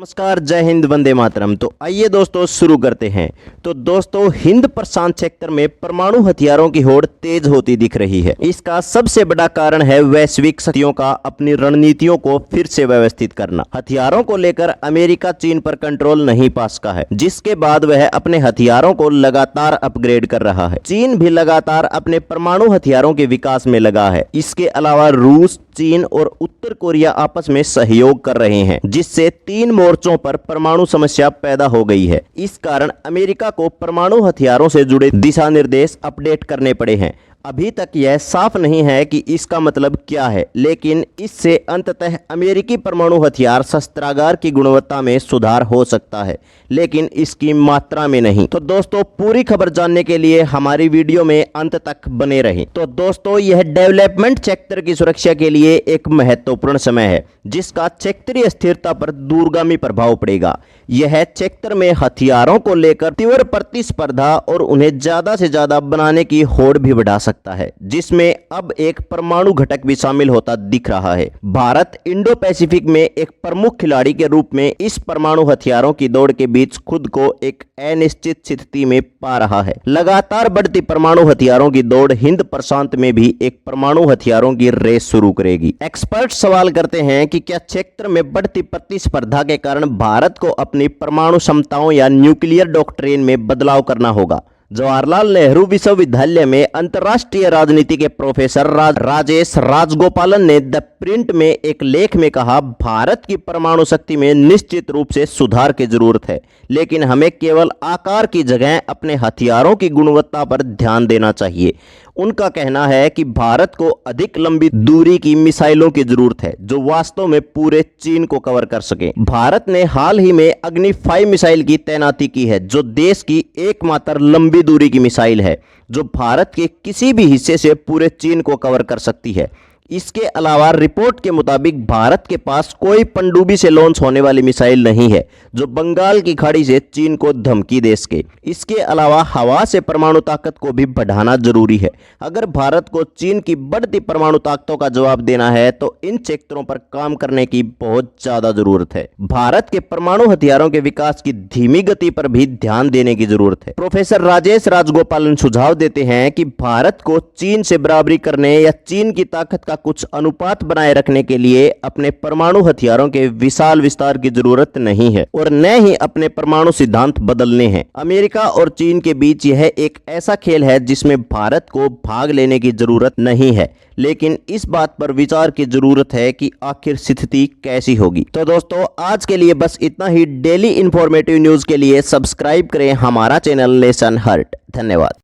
नमस्कार, जय हिंद, वंदे मातरम। तो आइए दोस्तों शुरू करते हैं। तो दोस्तों, हिंद प्रशांत क्षेत्र में परमाणु हथियारों की होड़ तेज होती दिख रही है। इसका सबसे बड़ा कारण है वैश्विक शक्तियों का अपनी रणनीतियों को फिर से व्यवस्थित करना। हथियारों को लेकर अमेरिका चीन पर कंट्रोल नहीं पा सका है, जिसके बाद वह अपने हथियारों को लगातार अपग्रेड कर रहा है। चीन भी लगातार अपने परमाणु हथियारों के विकास में लगा है। इसके अलावा रूस, चीन और उत्तर कोरिया आपस में सहयोग कर रहे हैं, जिससे तीन मोर्चों पर परमाणु समस्या पैदा हो गई है। इस कारण अमेरिका को परमाणु हथियारों से जुड़े दिशा निर्देश अपडेट करने पड़े हैं। अभी तक यह साफ नहीं है कि इसका मतलब क्या है, लेकिन इससे अंततः अमेरिकी परमाणु हथियार शस्त्रागार की गुणवत्ता में सुधार हो सकता है, लेकिन इसकी मात्रा में नहीं। तो दोस्तों, पूरी खबर जानने के लिए हमारी वीडियो में अंत तक बने रहें। तो दोस्तों, यह डेवलपमेंट क्षेत्र की सुरक्षा के लिए एक महत्वपूर्ण समय है, जिसका क्षेत्रीय स्थिरता पर दूरगामी प्रभाव पड़ेगा। यह क्षेत्र में हथियारों को लेकर तीव्र प्रतिस्पर्धा और उन्हें ज्यादा से ज्यादा बनाने की होड़ भी बढ़ा सकता है, जिसमें अब एक परमाणु घटक भी शामिल होता दिख रहा है। भारत इंडो पैसिफिक में एक प्रमुख खिलाड़ी के रूप में इस परमाणु हथियारों की दौड़ के बीच खुद को एक अनिश्चित स्थिति में पा रहा है। लगातार बढ़ती परमाणु हथियारों की दौड़ हिंद प्रशांत में भी एक परमाणु हथियारों की रेस शुरू करेगी। एक्सपर्ट सवाल करते हैं कि क्या क्षेत्र में बढ़ती प्रतिस्पर्धा के कारण भारत को अपनी परमाणु क्षमताओं या न्यूक्लियर डॉक्ट्रिन में बदलाव करना होगा। जवाहरलाल नेहरू विश्वविद्यालय में अंतर्राष्ट्रीय राजनीति के प्रोफेसर राजेश राजगोपालन ने द प्रिंट में एक लेख में कहा, भारत की परमाणु शक्ति में निश्चित रूप से सुधार की जरूरत है, लेकिन हमें केवल आकार की जगह अपने हथियारों की गुणवत्ता पर ध्यान देना चाहिए। उनका कहना है कि भारत को अधिक लंबी दूरी की मिसाइलों की जरूरत है, जो वास्तव में पूरे चीन को कवर कर सके। भारत ने हाल ही में अग्नि 5 मिसाइल की तैनाती की है, जो देश की एकमात्र लंबी दूरी की मिसाइल है, जो भारत के किसी भी हिस्से से पूरे चीन को कवर कर सकती है। इसके अलावा रिपोर्ट के मुताबिक भारत के पास कोई पनडुब्बी से लॉन्च होने वाली मिसाइल नहीं है, जो बंगाल की खाड़ी से चीन को धमकी दे सके। इसके अलावा हवा से परमाणु ताकत को भी बढ़ाना जरूरी है। अगर भारत को चीन की बढ़ती परमाणु ताकतों का जवाब देना है, तो इन क्षेत्रों पर काम करने की बहुत ज्यादा जरूरत है। भारत के परमाणु हथियारों के विकास की धीमी गति पर भी ध्यान देने की जरूरत है। प्रोफेसर राजेश राजगोपालन सुझाव देते हैं कि भारत को चीन से बराबरी करने या चीन की ताकत का कुछ अनुपात बनाए रखने के लिए अपने परमाणु हथियारों के विशाल विस्तार की जरूरत नहीं है, और न ही अपने परमाणु सिद्धांत बदलने हैं। अमेरिका और चीन के बीच यह एक ऐसा खेल है जिसमें भारत को भाग लेने की जरूरत नहीं है, लेकिन इस बात पर विचार की जरूरत है कि आखिर स्थिति कैसी होगी। तो दोस्तों, आज के लिए बस इतना ही। डेली इंफॉर्मेटिव न्यूज के लिए सब्सक्राइब करें हमारा चैनल नेशन हर्ट। धन्यवाद।